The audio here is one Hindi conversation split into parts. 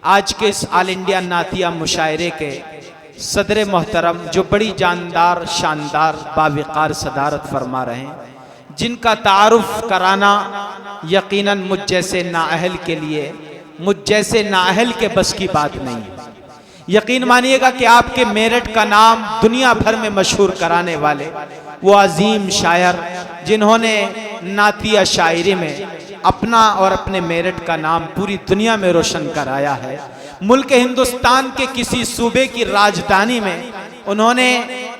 आज के इस ऑल इंडिया नातिया मुशायरे के सदर मोहतरम जो बड़ी जानदार शानदार बाविकार सदारत फरमा रहे हैं, जिनका तारुफ कराना यकीनन मुझ जैसे नाअहल के लिए, मुझ जैसे नाअहल के बस की बात नहीं है। यकीन मानिएगा कि आपके मेरठ का नाम दुनिया भर में मशहूर कराने वाले वो अजीम शायर, जिन्होंने नातिया शायरी में अपना और अपने मेरठ का नाम पूरी दुनिया में रोशन कराया है। मुल्क हिंदुस्तान के किसी सूबे की राजधानी में उन्होंने,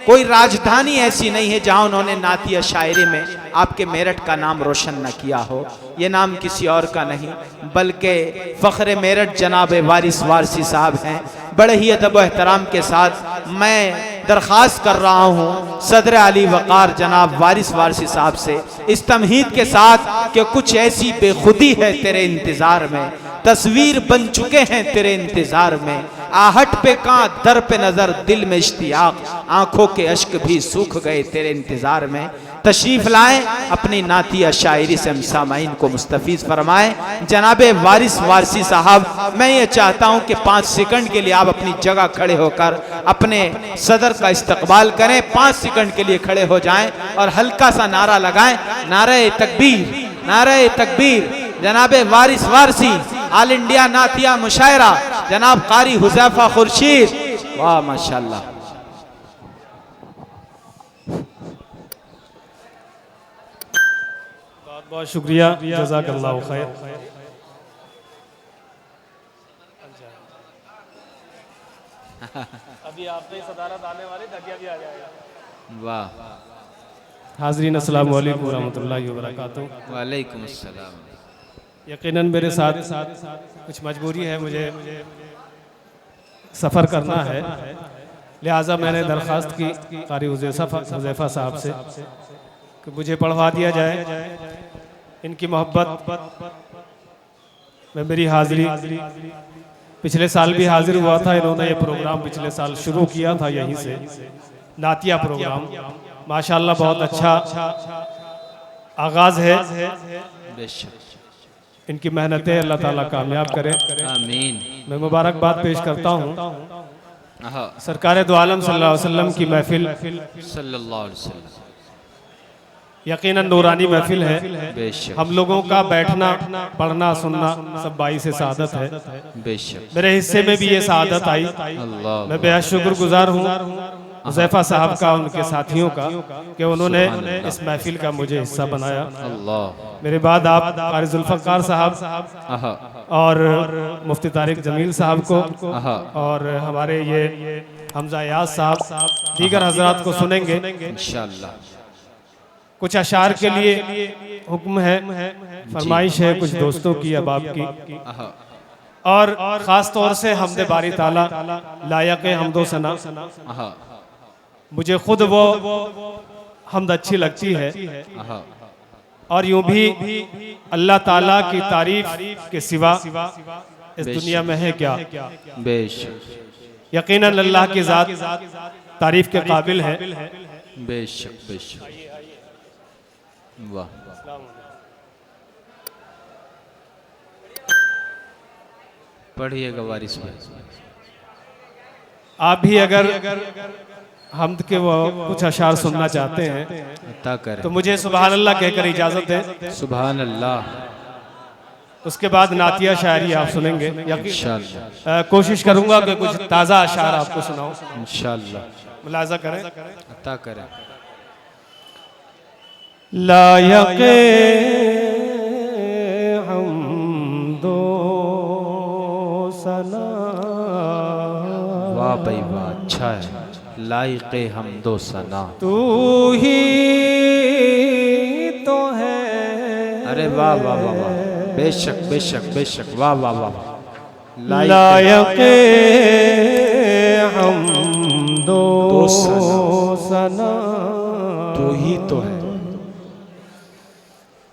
कोई राजधानी ऐसी नहीं है जहां उन्होंने नातिया शायरी में आपके मेरठ का नाम रोशन न किया हो। ये नाम किसी और का नहीं बल्कि फ़ख्र मेरठ जनाब वारिस वारसी साहब हैं। बड़े ही अदब व एहतराम के साथ मैं दरख्वास्त कर रहा हूँ सदर अली वक़ार जनाब वारिस वारसी साहब से इस तमहीद के साथ कि कुछ ऐसी बेखुदी है तेरे इंतज़ार में, तस्वीर बन चुके हैं तेरे इंतज़ार में, आहट पे कां दर पे नज़र दिल में इश्तियाक, आंखों के अश्क भी सूख गए तेरे इंतज़ार में। तशरीफ लाएं, अपनी नातिया शायरी से हम सामाईन को मुस्तफ़ीज़ फरमाएं। जनाबे वारिस वारसी साहब, मैं ये चाहता हूं कि 5 सेकंड के लिए आप अपनी जगह खड़े होकर अपने सदर का इस्तकबाल करें। 5 सेकंड के लिए खड़े हो जाएं और हल्का सा नारा लगाएं, नारे तकबीर, नारे तकबीर। जनाबे वारिस वारसी ऑल इंडिया नातिया मुशायरा जनाब कारी हुज़ैफा खुर्शीद, वाह माशाअल्लाह। बहुत शुक्रिया, जज़ाकल्लाहु खैर। अभी आप पे सदारत आने वाली तकिया भी आ जाएगा। वाह। हाज़रीन अस्सलामु अलैकुम व रहमतुल्लाहि व बरकातुहू। वालेकुम अस्सलाम। यकीनन मेरे साथ कुछ मजबूरी है, मुझे सफ़र करना है, लिहाजा मैंने दरख्वास्त की कारी हुज़ैफा साहब से कि मुझे पढ़वा दिया जाए। इनकी मोहब्बत में मेरी हाज़िरी, पिछले साल भी हाजिर हुआ था। इन्होंने ये प्रोग्राम पिछले साल शुरू किया था यहीं से, नातिया प्रोग्राम। माशाअल्लाह बहुत अच्छा आगाज़ है। इनकी मेहनतें अल्लाह ताला कामयाब करे, आमीन। मैं मुबारकबाद पेश करता हूँ सरकार दो आलम सल्लल्लाहु अलैहि वसल्लम की महफिल, सल्लल्लाहु अलैहि वसल्लम यकीनन नूरानी महफिल है। हम लोगों का बैठना, पढ़ना, सुनना सब बाई से सादत है। बेशक मेरे हिस्से में भी ये सादत आई। मैं बेहद शुक्रगुजार हूँ हुज़ैफा साहब का, उनके साथियों का, कि उन्होंने इस महफिल का मुझे हिस्सा बनाया। मेरे बाद आप क़ारी ज़ुल्फ़कार साहब और मुफ्ती तारिक जमील साहब को और हमारे ये हमजा याज़ साहब, दीगर हज़रात को सुनेंगे इंशाअल्लाह। कुछ अशार के लिए हुक्म है, फरमाइश है कुछ दोस्तों की, अब आपकी, और ख़ास तौर से हमदे बारी ताला लायक हमदो सना। मुझे खुद वो हमद अच्छी लगती है, और यूं भी अल्लाह ताला की तारीफ के सिवा इस दुनिया में है क्या। बेशक यकीनन अल्लाह की ज़ात तारीफ के काबिल है। बेशक बेशक, वाह। पढ़िएगा वारिस भाई। आप भी अगर हमद के वो कुछ अशार सुनना चाहते हैं तो मुझे सुभान अल्लाह कहकर इजाजत दें। सुभान अल्लाह। उसके बाद नातिया शायरी आप सुनेंगे। इंशाअल्लाह कोशिश करूंगा कि कुछ ताज़ा अशार आपको सुनाऊं। इंशाअल्लाह मुलाजा करें, अता करें। लायक हमदो सना, वाह भाई वाह, अच्छा है। लायक हमदो सना तू ही तो है। अरे वाह वाह वाह वाह, बेशक बेशक बेशक, वाह वाह वाह। लायक हमदो सना तू ही तो है।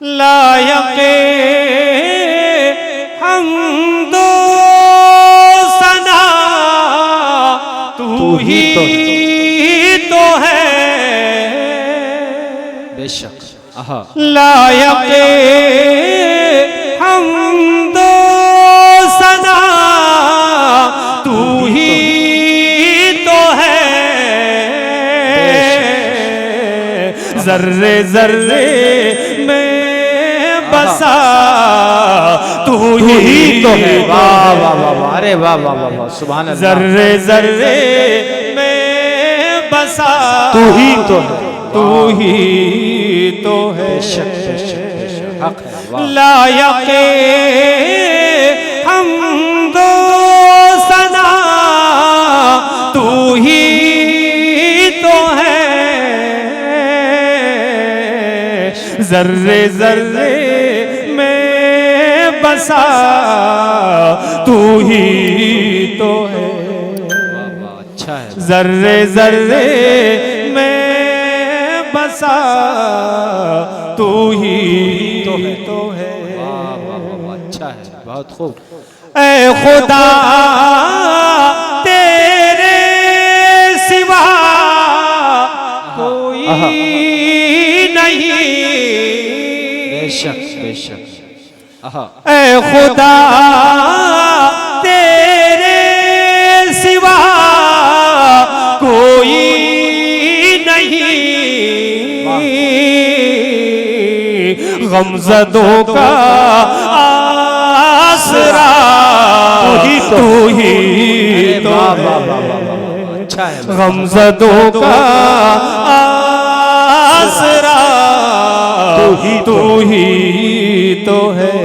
लायक हमदो सना तू ही तो है। बेशक लायक हमदो सना जर्रे जर्रे में बसा तू ही तो है। वाह वाह वाह वाह, अरे वाह वाह वाह वाह, सुभान अल्लाह। जर्रे जर्रे में बसा तू ही तो है, तू ही तो है। बेशक बेशक बेशक, हक है, वाह। लायके हम दो सना तू ही तो है। जर्रे जर्रे में बसा तू ही तो है। वाह वाह, अच्छा है। जर्रे जर्रे में बसा तू ही तो है। वाह वाह वाह वाह, अच्छा है, बहुत खूब। ऐ खुदा तेरे सिवा कोई नहीं। बेशक बेशक, आहा। ऐ खुदा तेरे सिवा कोई नहीं। गमज़दों का आसरा तू ही तो है। अच्छा है। गमज़दों का आसरा तू ही तो है।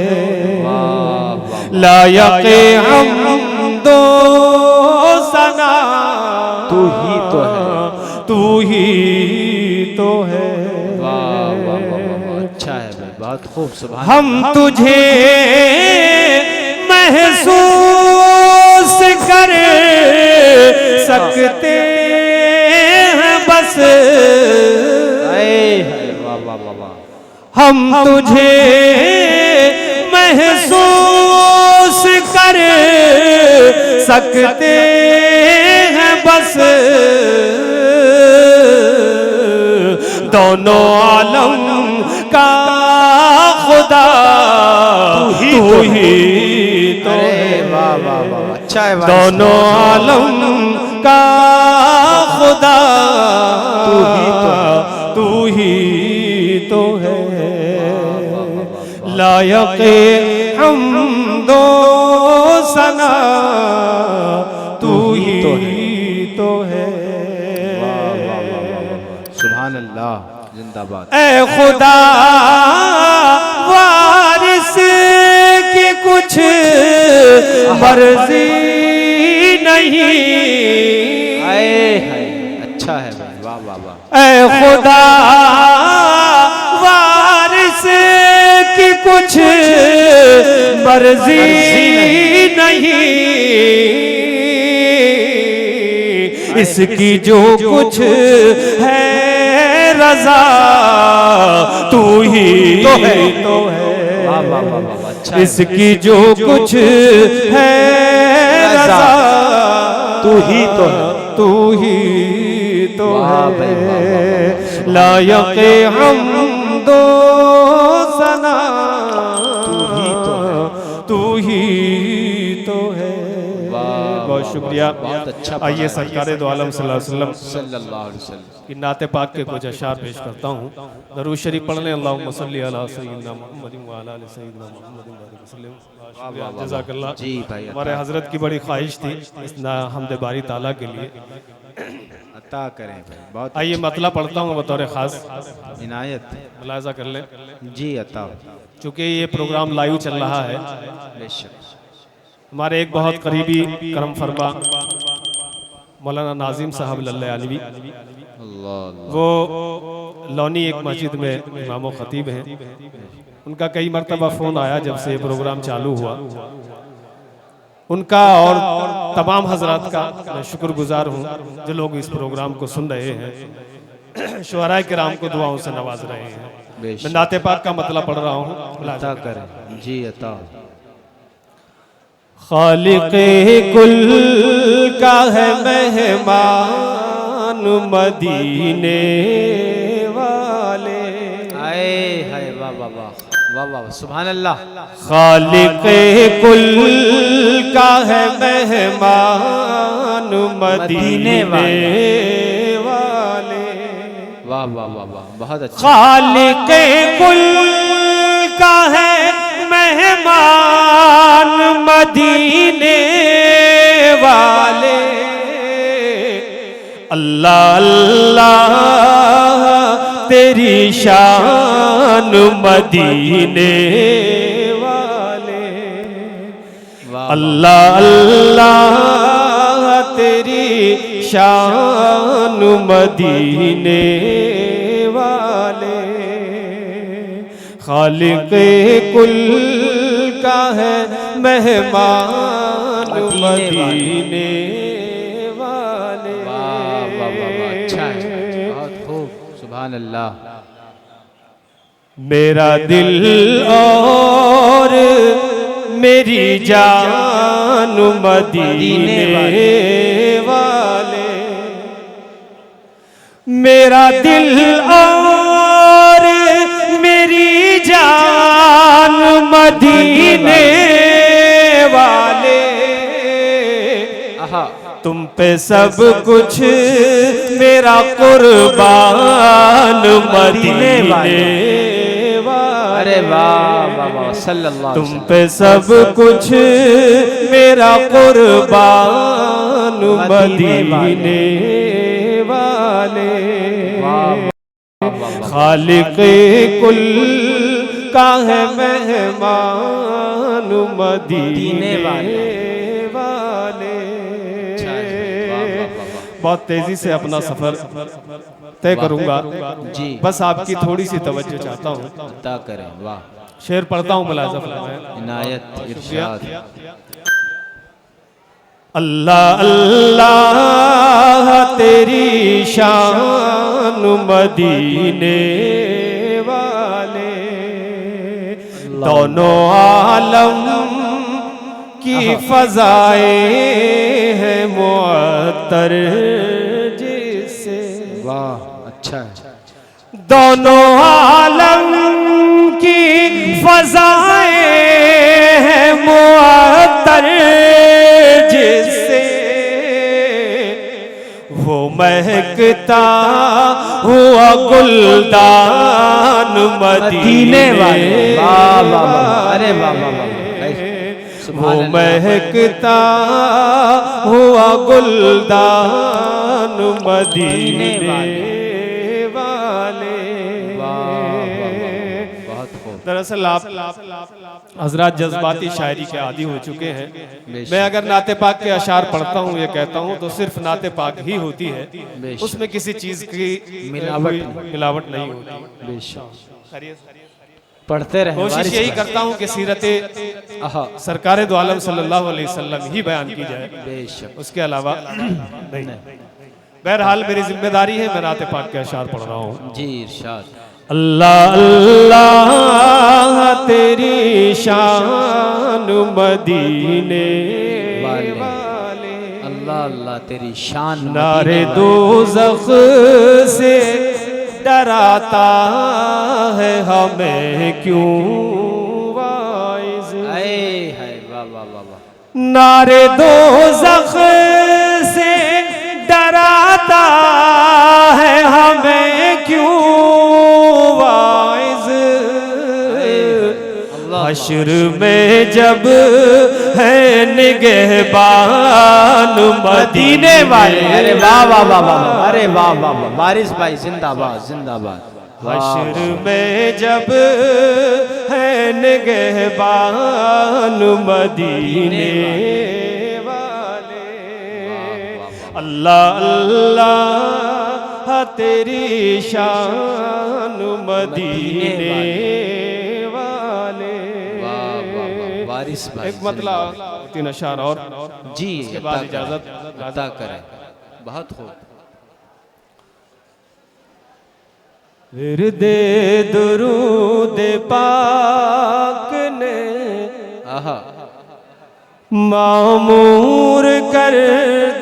लायके हम दो सना तू ही तो है, तू ही तो है। वाह वाह वाह वाह, अच्छा है भाई, बहुत खूब, सुभान। हम तुझे महसूस कर सकते हैं बस। वाह वाह वाह वाह, हम तुझे महसूस कर सकते हैं बस। दोनों आलम का खुदा तू ही तो है। वाह वाह वाह, अच्छा है भाई। दोनों आलम का खुदा तू ही तो है। लायके हम दो सना तू ही तो है। सुभान अल्लाह, जिंदाबाद। ऐ खुदा वारिस की कुछ मर्जी नहीं। अच्छा है भाई, वाह वाह वाह। ऐ खुदा वारिस की कुछ मर्जी नहीं। इसकी जो कुछ है रजा तू ही तो है। वाह वाह वाह वाह, अच्छा है। इसकी जो कुछ है रजा तू ही तो है, तू ही तो वाह भाई, वाह, वाह, है। लायके हम दो सना तू ही तो है। बहुत शुक्रिया। बहुत अच्छा। आइए सरकारे दो आलम सल्लल्लाहु अलैहि वसल्लम की नाते पाक के कुछ अशार पेश करता हूँ। दरूद शरीफ पढ़ लें। अल्लाहुम्मा सल्ली अला सय्यिदना मुहम्मदिन व अला आलि सय्यिदना मुहम्मदिन व सल्लम। जज़ाकल्लाह। जी भाई, हमारे हजरत की बड़ी ख्वाहिश थी इस हमदे बारी ताला के लिए। अता करें भाई, बहुत। आइए मतला पढ़ता हूँ बतौर खास, इनायत, मुलाजा कर लें। जी अता। चूँकि ये प्रोग्राम लाइव चल रहा है, बेशक। हमारे एक बहुत करीबी करम फरमा मौलाना नाजिम साहब लल्ला अलवी, वो लौनी एक मस्जिद में इमाम व खतीब हैं। उनका कई मरतबा फ़ोन आया जब से प्रोग्राम चालू हुआ। उनका और तमाम हजरात का मैं शुक्रगुजार हूँ जो लोग इस प्रोग्राम को सुन रहे हैं, शुअराए किराम को दुआओं से नवाज रहे हैं। मैं नाते पाक का मतलब पढ़ रहा हूँ। अता करें, जी अता। खालिक़े कुल का है मेहमान मदीने वाले। आए हाय, वाह वाह वाह वाह वाह, सुभान अल्लाह। खालिक़े कुल का है मेहमान मदीने वाले। वाह वाह वाह वाह, बहुत अच्छा। खालिक़े कुल का है मेहमान मदीने वाले, अल्लाह अल्लाह तेरी शान मदीने वाले, अल्लाह अल्लाह तेरी शान मदीने वाले। खालिक़े कुल का है मेहमान मदीने वाले। वाह वाह वाह वाह, अच्छा है, बहुत खूब, सुभान अल्लाह। मेरा दिल और मेरी जान मदीने वाले, मेरा दिल और मेरी जान मदीने वाले, तुम पे सब कुछ मेरा कुर्बान मदीने वाले। अरे वाह वाह वाह, सल्लल्लाहु तुम पे सब कुछ मेरा कुर्बान मदीने वाले। खालिक़े कुल का है मेहमान मदीने वाले। बहुत तेजी से अपना सफर तय करूंगा जी, बस आपकी थोड़ी सी तवज्जो चाहता हूँ। अता करें। वाह, शेर पढ़ता हूँ, मुलाज़ा फरमाएं। इनायत इरशाद। अल्लाह अल्लाह तेरी शान मदीने वाले, दोनों आलम की फ़ज़ाए हैं मुअत्तर जिससे। वाह, अच्छा है। दोनों आलम की फ़ज़ाए हैं मुअत्तर जिससे, वो महकता हुआ गुलदान मदीने वाले। वाह वाह वाह, अरे वाह वाह वाह, वो महकता हुआ गुलदान मदीने वाले। बहुत खूब। दरअसल आप हजरात जज्बाती शायरी के आदी हो चुके हैं। मैं अगर नाते पाक के अशार पढ़ता हूँ, ये कहता हूँ, तो सिर्फ नाते पाक ही होती है, उसमें किसी चीज की मिलावट नहीं होती। पढ़ते रहे। कोशिश यही करता हूँ कि सीरत सरकार दो आलम सल्लल्लाहु अलैहि वसल्लम ही बयान की जाए, उसके अलावा नहीं। बहरहाल मेरी जिम्मेदारी है, मैं नाते पाक के अशार पढ़ रहा हूँ। जी, इरशाद। अल्लाह अल्लाह तेरी शान मदीने वाले, अल्लाह अल्लाह तेरी शान। नारे दोज़ख से डराता है हमें क्यों वाइज़। वाह वाह वाह वाह, नारे दोज़ख से डराता है हमें क्यों वाइज़। हश्र में जब है निगहबान मदीने वाले। अरे वाह वाह वाह वाह, अरे वाह वाह वाह, वारिस भाई जिंदाबाद जिंदाबाद। हश्र में जब है निगहबान मदीने वाले, अल्लाह अल्लाह तेरी शान मदीने वाले। वारिस भाई, एक मतलब 3 अशार और जी, इसके बाद इजाजत अता करें। बहुत खूब। विरदे दुरूद पाक ने मामूर कर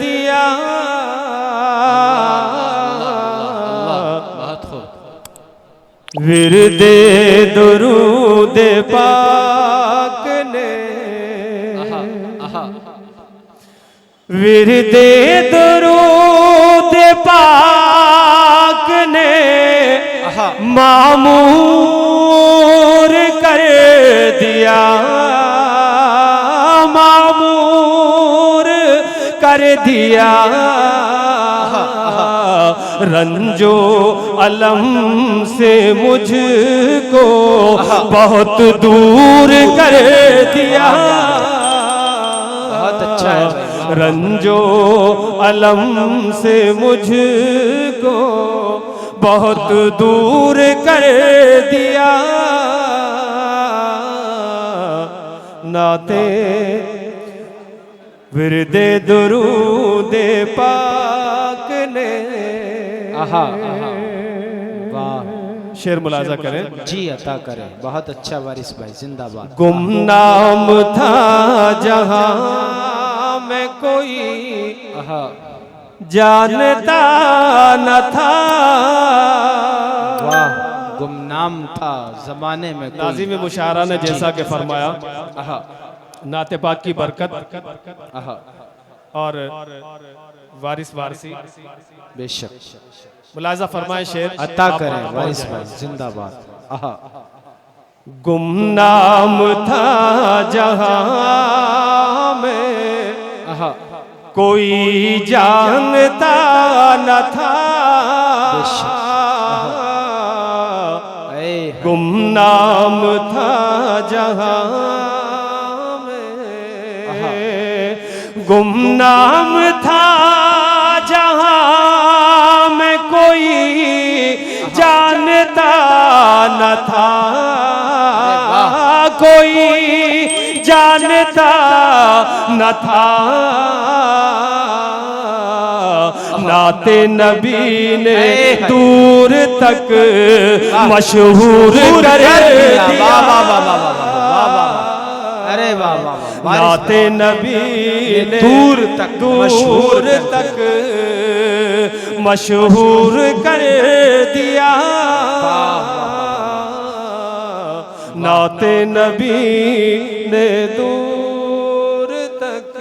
दिया, बहुत खूब। विरदे दुरूद पाक ने, विरदे दुरूद पाक ने दिया, मामूर कर दिया, रंजो अलम से मुझको बहुत दूर कर दिया। बहुत अच्छा है। रंजो अलम से मुझको बहुत दूर कर दिया। नाते विरदे दुरूदे पाक ने, आहा आहा, वाह, शेर मुलाजा करें। जी अता करें। बहुत अच्छा वारिस भाई, जिंदाबाद। गुमनाम था जहां में कोई आहा, जानता न था। वाह, गुमनाम था जमाने में कोई। नाज़िम मुशायरा ने जैसा कि फरमाया, आहा नाते पाक की बरकत आहा, और वारिस वारसी, बेशक। मुलाजा फरमाए शेर। अता करें वारिस भाई, जिंदाबाद। आहा, गुमनाम था जहां में आहा, कोई जानता न था। गुमनाम था जहां में, गुमनाम था जहां में कोई जानता न था। कोई जानता न था। नाते नबी ने दूर तक मशहूर कर दिया। अरे वाह वाह, नाते नबी ने दूर तक मशहूर कर दिया। नाते नबी ने दूर तक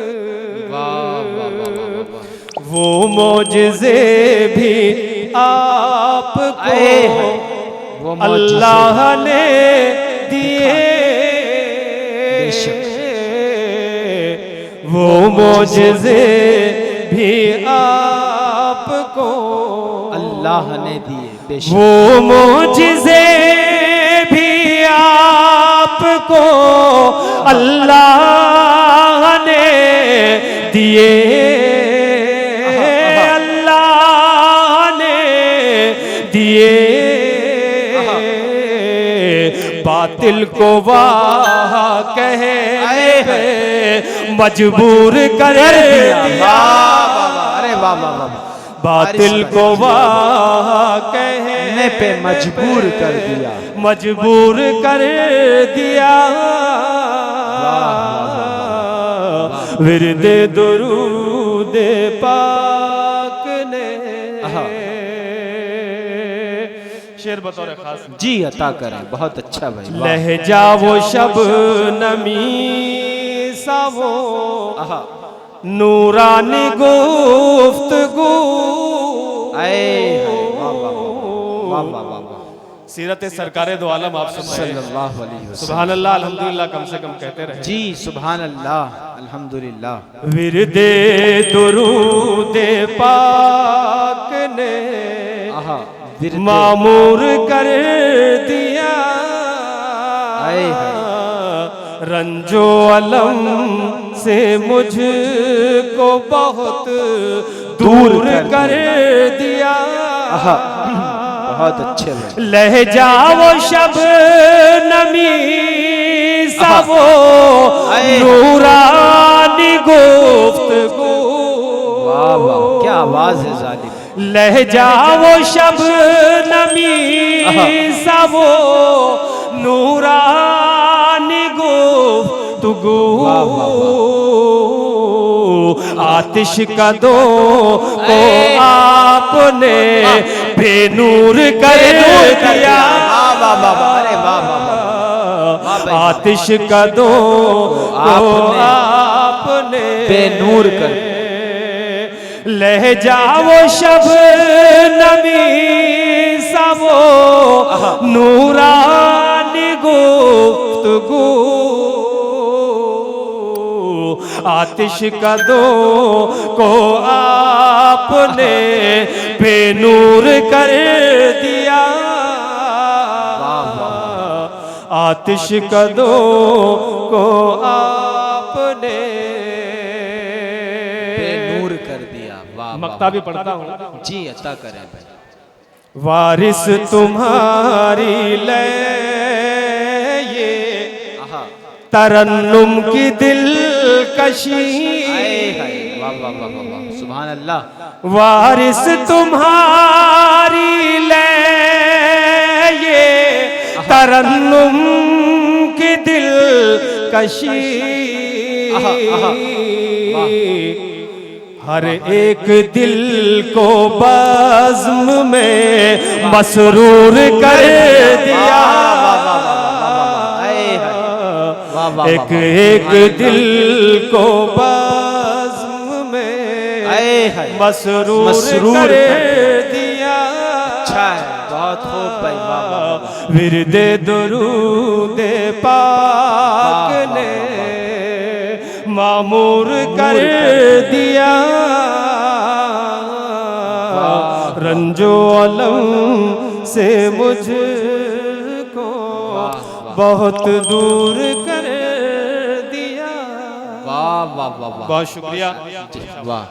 वो मोजज़े भी आपको अल्लाह ने दिए। वो मोजज़े भी आपको अल्लाह ने दिए, बेशक। वो मोजज़े भी आपको अल्लाह ने दिए। बातिल को वाह कहने पे मजबूर कर दिया। अरे वाह वाह वाह, बातिल को वाह कहने पे मजबूर कर दिया, मजबूर कर दिया। विरदे दुरूदे पाक ने, शेर बतौर खास। जी अता करें, बहुत अच्छा भाई। लहजा वो शबनमी सा वो नूरानी गुफ्तगू। सीरत सरकारे दो आलम आप सल्लल्लाहु अलैहि वसल्लम। सुभान अल्लाह अल्हम्दुलिल्लाह कम से कम कहते रहे। जी सुभान अल्लाह अल्हम्दुलिल्लाह। विरदे दुरूदे पाक ने मामूर कर दिया। रंजो अलम से मुझको बहुत दूर कर दिया। बहुत अच्छे। लहजा वो शबनमी सा वो नूरानी गुफ्तगू। वाह वाह, क्या आवाज है जालिम। लहजा वो शबनमी सा वो नूरानी गुफ्तगू। आतिश का दो को आपने बेनूर कर दिया। आतिश का दो आपने बेनूर कर। लहजा वो शबनमी सा वो नूरानी गुफ्तगू। आतिश कदों को आपने बेनूर कर दिया। आतिश कदों को आपने बेनूर कर दिया। वाह मक्ता भी पढ़ता हूँ जी, अता करें भाई। वारिस तुम्हारी ले ये तरन्नुम की दिलकशी। वाह वाह वाह वाह, सुभान अल्लाह। वारिस तुम्हारी ले ये तरन्नुम की दिलकशी। हर एक दिल को बज़्म में मसरूर कर दिया। एक एक दिल को बज़्म में मसरूर कर दिया। अच्छा है, बहुत खूब भाई। वाह वाह। विरदे दुरूदे पाक ने मामूर कर दिया। रंजो अलम से मुझको बहुत दूर कर दिया। वाह वाह वाह वाह, बहुत शुक्रिया। वाह।